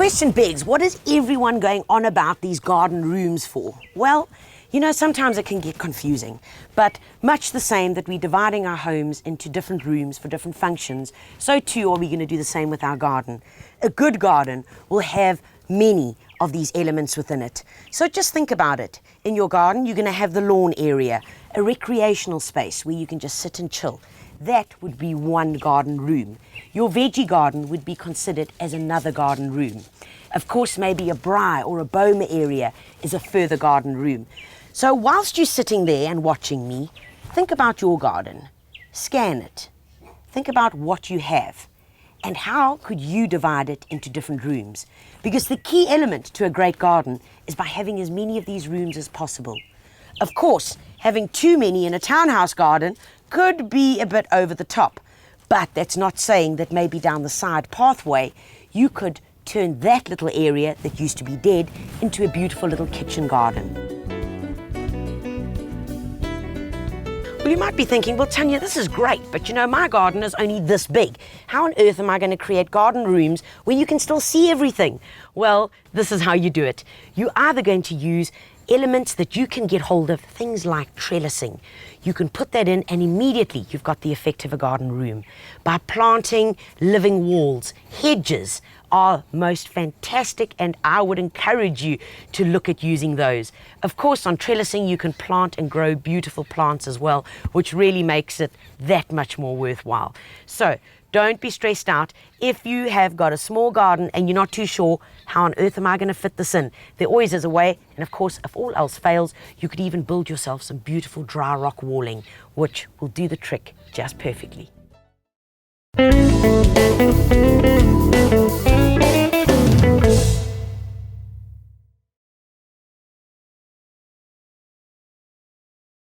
question begs, what is everyone going on about these garden rooms for? Well, you know, sometimes it can get confusing, but much the same that we're dividing our homes into different rooms for different functions, so too are we going to do the same with our garden. A good garden will have many of these elements within it. So just think about it. In your garden, you're going to have the lawn area, a recreational space where you can just sit and chill. That would be one garden room. Your veggie garden would be considered as another garden room. Of course, maybe a braai or a boma area is a further garden room. So whilst you're sitting there and watching me, think about your garden. Scan it. Think about what you have. And how could you divide it into different rooms? Because the key element to a great garden is by having as many of these rooms as possible. Of course, having too many in a townhouse garden could be a bit over the top, but that's not saying that maybe down the side pathway you could turn that little area that used to be dead into a beautiful little kitchen garden. Well, you might be thinking, well, Tanya, this is great, but you know, my garden is only this big. How on earth am I going to create garden rooms where you can still see everything? Well, this is how you do it. You're either going to use elements that you can get hold of, things like trellising. You can put that in and immediately you've got the effect of a garden room. By planting living walls, hedges are most fantastic, and I would encourage you to look at using those. Of course, on trellising you can plant and grow beautiful plants as well, which really makes it that much more worthwhile. So don't be stressed out if you have got a small garden and you're not too sure, how on earth am I going to fit this in? There always is a way, and of course, if all else fails, you could even build yourself some beautiful dry rock walling, which will do the trick just perfectly.